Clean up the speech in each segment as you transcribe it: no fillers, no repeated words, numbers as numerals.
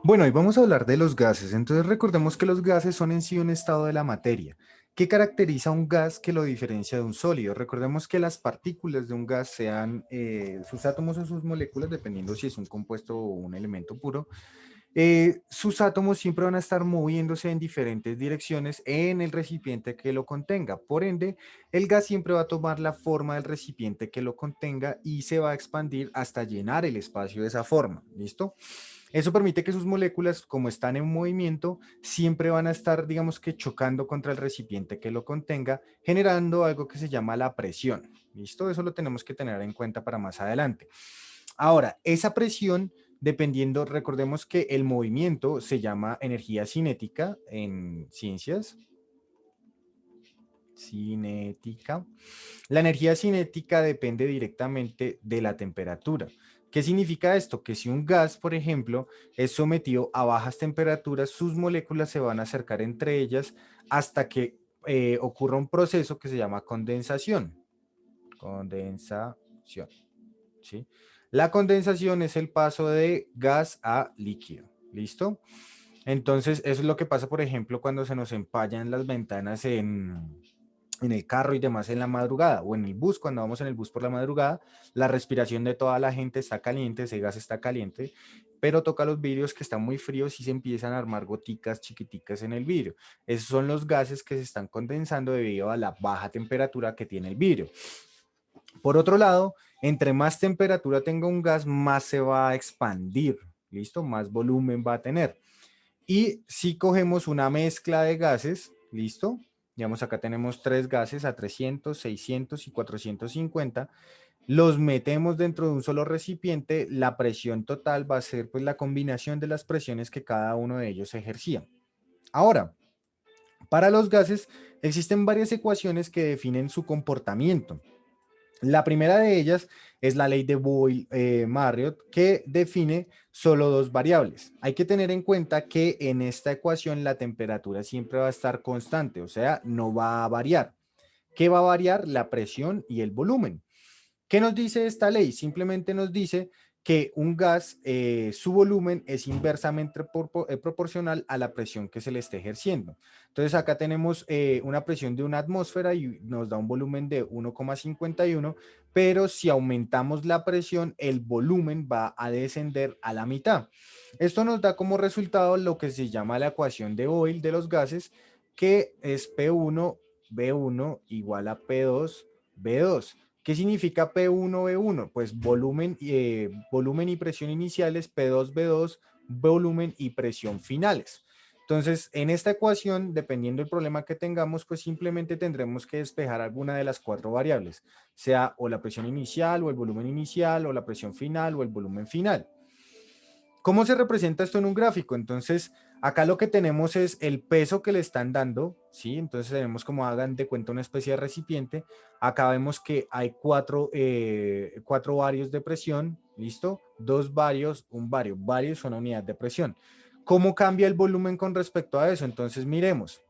Bueno, y vamos a hablar de los gases. Entonces recordemos que los gases son en sí un estado de la materia. ¿Qué caracteriza un gas que lo diferencia de un sólido? Recordemos que las partículas de un gas, sean sus átomos o sus moléculas, dependiendo si es un compuesto o un elemento puro, sus átomos siempre van a estar moviéndose en diferentes direcciones en el recipiente que lo contenga. Por ende, el gas siempre va a tomar la forma del recipiente que lo contenga y se va a expandir hasta llenar el espacio de esa forma. ¿Listo? Eso permite que sus moléculas, como están en movimiento, siempre van a estar, digamos que, chocando contra el recipiente que lo contenga, generando algo que se llama la presión. ¿Listo? Eso lo tenemos que tener en cuenta para más adelante. Ahora, esa presión, dependiendo, recordemos que el movimiento se llama energía cinética en ciencias. Cinética. La energía cinética depende directamente de la temperatura. ¿Qué significa esto? Que si un gas, por ejemplo, es sometido a bajas temperaturas, sus moléculas se van a acercar entre ellas hasta que ocurra un proceso que se llama condensación. Condensación, ¿sí? La condensación es el paso de gas a líquido. ¿Listo? Entonces, eso es lo que pasa, por ejemplo, cuando se nos empañan las ventanas en el carro y demás en la madrugada, o en el bus, cuando vamos en el bus por la madrugada, la respiración de toda la gente está caliente, ese gas está caliente, pero toca los vidrios que están muy fríos y se empiezan a armar goticas chiquiticas en el vidrio. Esos son los gases que se están condensando debido a la baja temperatura que tiene el vidrio. Por otro lado, entre más temperatura tenga un gas, más se va a expandir, ¿listo? Más volumen va a tener. Y si cogemos una mezcla de gases, ¿listo? Digamos, acá tenemos tres gases a 300, 600 y 450. Los metemos dentro de un solo recipiente. La presión total va a ser pues la combinación de las presiones que cada uno de ellos ejercía. Ahora, para los gases existen varias ecuaciones que definen su comportamiento. La primera de ellas es la ley de Boyle-Marriott, que define solo dos variables. Hay que tener en cuenta que en esta ecuación la temperatura siempre va a estar constante, o sea, no va a variar. ¿Qué va a variar? La presión y el volumen. ¿Qué nos dice esta ley? Simplemente nos dice que un gas, su volumen es inversamente proporcional a la presión que se le esté ejerciendo. Entonces acá tenemos una presión de una atmósfera y nos da un volumen de 1,51, pero si aumentamos la presión, el volumen va a descender a la mitad. Esto nos da como resultado lo que se llama la ecuación de Boyle de los gases, que es P1, B1 igual a P2, B2. ¿Qué significa P1, B1? Pues volumen y presión iniciales, P2, B2, volumen y presión finales. Entonces, en esta ecuación, dependiendo del problema que tengamos, pues simplemente tendremos que despejar alguna de las cuatro variables, sea o la presión inicial o el volumen inicial o la presión final o el volumen final. ¿Cómo se representa esto en un gráfico? Entonces, acá lo que tenemos es el peso que le están dando, ¿sí? Entonces tenemos, como hagan de cuenta, una especie de recipiente. Acá vemos que hay cuatro varios de presión, ¿listo? Dos varios, un vario. Varios son una unidad de presión. ¿Cómo cambia el volumen con respecto a eso? Entonces, miremos.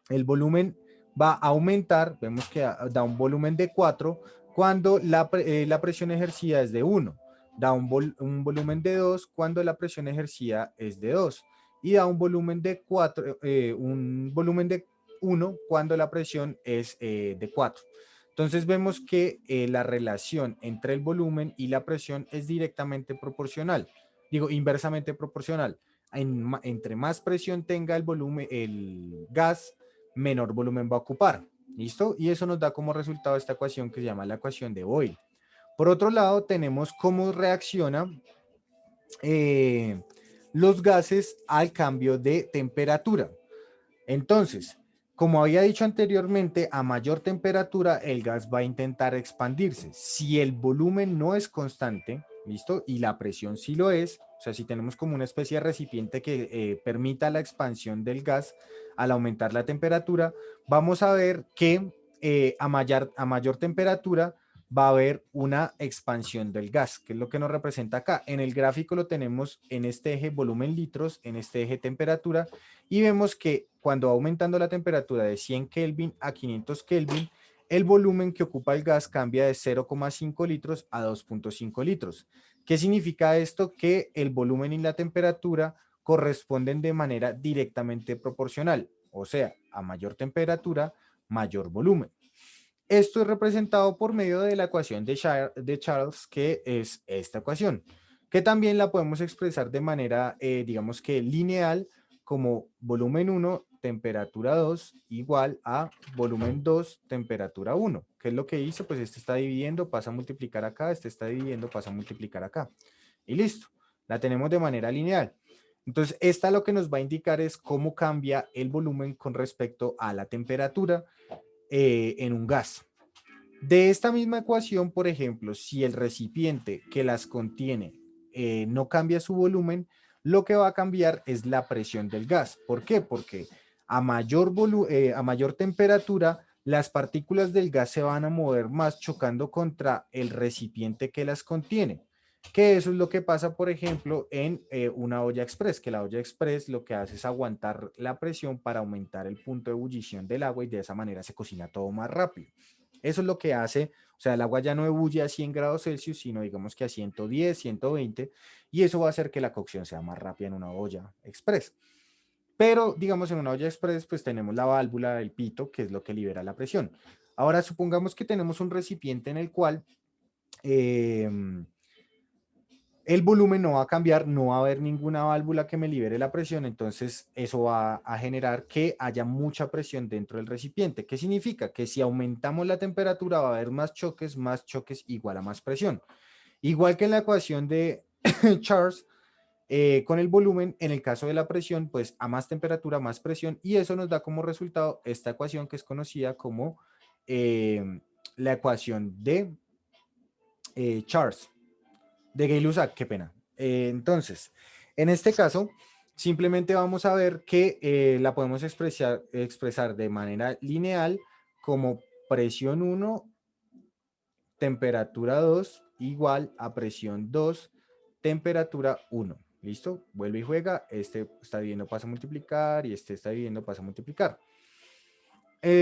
El volumen va a aumentar, vemos que da un volumen de 4 cuando la presión ejercida es de 1, da un volumen de 2 cuando la presión ejercida es de 2 y da un volumen de 4, un volumen de 1 cuando la presión es de 4. Entonces vemos que la relación entre el volumen y la presión es directamente proporcional, digo inversamente proporcional. Entre más presión tenga el volumen, el gas, menor volumen va a ocupar. ¿Listo? Y eso nos da como resultado esta ecuación que se llama la ecuación de Boyle. Por otro lado, tenemos cómo reacciona eh, los gases al cambio de temperatura. Entonces, como había dicho anteriormente, a mayor temperatura el gas va a intentar expandirse. Si el volumen no es constante, ¿listo? Y la presión sí lo es, o sea, si tenemos como una especie de recipiente que permita la expansión del gas al aumentar la temperatura, vamos a ver que a mayor temperatura va a haber una expansión del gas, que es lo que nos representa acá. En el gráfico lo tenemos en este eje volumen litros, en este eje temperatura, y vemos que cuando va aumentando la temperatura de 100 Kelvin a 500 Kelvin, el volumen que ocupa el gas cambia de 0,5 litros a 2,5 litros. ¿Qué significa esto? Que el volumen y la temperatura corresponden de manera directamente proporcional, o sea, a mayor temperatura, mayor volumen. Esto es representado por medio de la ecuación de Charles, que es esta ecuación, que también la podemos expresar de manera, digamos que lineal, como volumen 1, temperatura 2, igual a volumen 2, temperatura 1. ¿Qué es lo que hice? Pues este está dividiendo, pasa a multiplicar acá, este está dividiendo, pasa a multiplicar acá. Y listo, la tenemos de manera lineal. Entonces, esta lo que nos va a indicar es cómo cambia el volumen con respecto a la temperatura en un gas. De esta misma ecuación, por ejemplo, si el recipiente que las contiene no cambia su volumen, lo que va a cambiar es la presión del gas. ¿Por qué? Porque a mayor temperatura, las partículas del gas se van a mover más chocando contra el recipiente que las contiene. Que eso es lo que pasa, por ejemplo, en una olla express, que la olla express lo que hace es aguantar la presión para aumentar el punto de ebullición del agua y de esa manera se cocina todo más rápido. Eso es lo que hace, o sea, el agua ya no ebulle a 100 grados Celsius, sino digamos que a 110, 120, y eso va a hacer que la cocción sea más rápida en una olla express. Pero, digamos, en una olla express, pues tenemos la válvula del pito, que es lo que libera la presión. Ahora, supongamos que tenemos un recipiente en el cual eh, el volumen no va a cambiar, no va a haber ninguna válvula que me libere la presión, entonces eso va a generar que haya mucha presión dentro del recipiente. ¿Qué significa? Que si aumentamos la temperatura va a haber más choques igual a más presión. Igual que en la ecuación de Charles, con el volumen, en el caso de la presión, pues a más temperatura, más presión, y eso nos da como resultado esta ecuación que es conocida como la ecuación de Charles. De Gay-Lussac, qué pena. Entonces, en este caso, simplemente vamos a ver que la podemos expresar de manera lineal como presión 1, temperatura 2, igual a presión 2, temperatura 1. ¿Listo? Vuelve y juega. Este está dividiendo, pasa a multiplicar y este está dividiendo, pasa a multiplicar.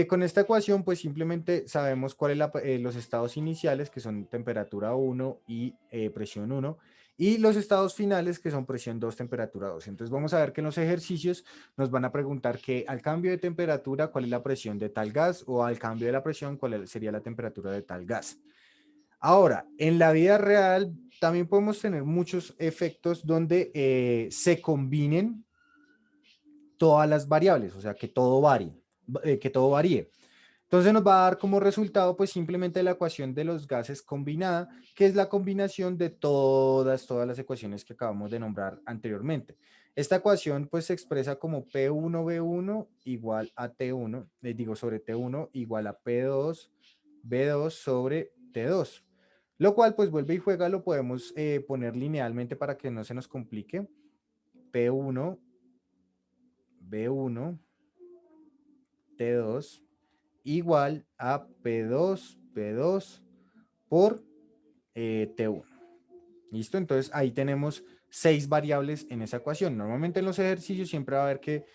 Con esta ecuación, pues simplemente sabemos cuáles son los estados iniciales, que son temperatura 1 y presión 1, y los estados finales, que son presión 2, temperatura 2. Entonces vamos a ver que en los ejercicios nos van a preguntar que al cambio de temperatura, cuál es la presión de tal gas, o al cambio de la presión, cuál sería la temperatura de tal gas. Ahora, en la vida real también podemos tener muchos efectos donde se combinen todas las variables, o sea, que todo varíe. Entonces nos va a dar como resultado pues simplemente la ecuación de los gases combinada, que es la combinación de todas las ecuaciones que acabamos de nombrar anteriormente. Esta ecuación pues se expresa como P1V1 igual a T1, sobre T1 igual a P2, B2 sobre T2. Lo cual pues vuelve y juega, lo podemos poner linealmente para que no se nos complique. P1, B1, T2 igual a P2 por T1. ¿Listo? Entonces ahí tenemos 6 variables en esa ecuación. Normalmente en los ejercicios siempre va a haber que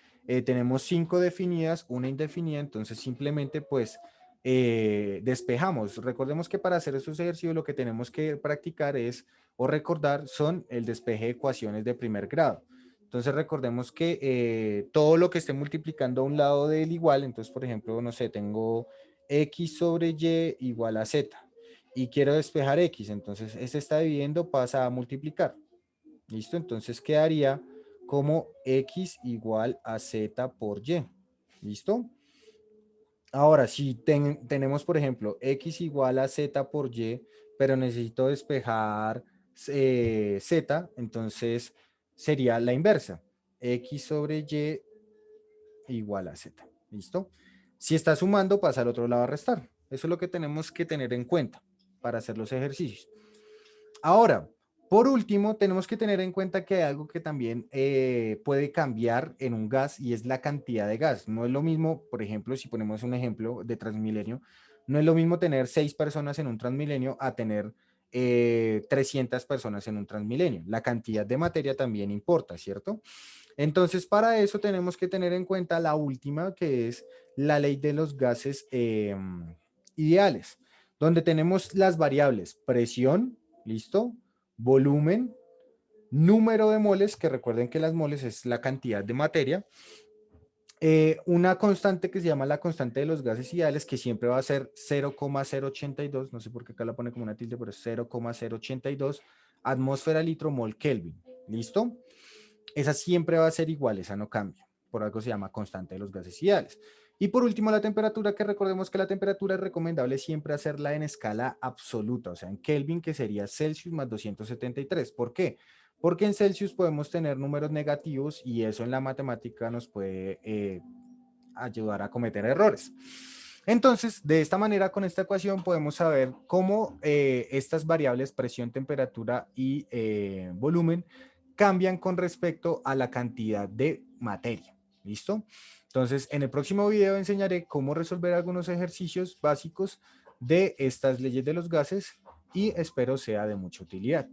tenemos 5 definidas, una indefinida, entonces simplemente pues despejamos. Recordemos que para hacer estos ejercicios lo que tenemos que practicar es, o recordar, son el despeje de ecuaciones de primer grado. Entonces recordemos que todo lo que esté multiplicando a un lado del igual, entonces por ejemplo, no sé, tengo x sobre y igual a z y quiero despejar x, entonces este está dividiendo, pasa a multiplicar. ¿Listo? Entonces quedaría como x igual a z por y. ¿Listo? Ahora, si tenemos, por ejemplo, x igual a z por y, pero necesito despejar z, entonces sería la inversa. X sobre y igual a z. ¿Listo? Si está sumando, pasa al otro lado a restar. Eso es lo que tenemos que tener en cuenta para hacer los ejercicios. Ahora, por último, tenemos que tener en cuenta que hay algo que también puede cambiar en un gas y es la cantidad de gas. No es lo mismo, por ejemplo, si ponemos un ejemplo de Transmilenio, no es lo mismo tener 6 personas en un Transmilenio a tener 300 personas en un Transmilenio. La cantidad de materia también importa, ¿cierto? Entonces, para eso tenemos que tener en cuenta la última, que es la ley de los gases ideales, donde tenemos las variables presión, ¿listo? volumen, número de moles, que recuerden que las moles es la cantidad de materia, una constante que se llama la constante de los gases ideales, que siempre va a ser 0,082, no sé por qué acá la pone como una tilde, pero es 0,082 atmósfera litro mol Kelvin. ¿Listo? Esa siempre va a ser igual, esa no cambia. Por algo se llama constante de los gases ideales. Y por último, la temperatura, que recordemos que la temperatura es recomendable siempre hacerla en escala absoluta, o sea, en Kelvin, que sería Celsius más 273. ¿Por qué? Porque en Celsius podemos tener números negativos y eso en la matemática nos puede ayudar a cometer errores. Entonces, de esta manera, con esta ecuación podemos saber cómo estas variables, presión, temperatura y volumen, cambian con respecto a la cantidad de materia. ¿Listo? Entonces, en el próximo video enseñaré cómo resolver algunos ejercicios básicos de estas leyes de los gases y espero sea de mucha utilidad.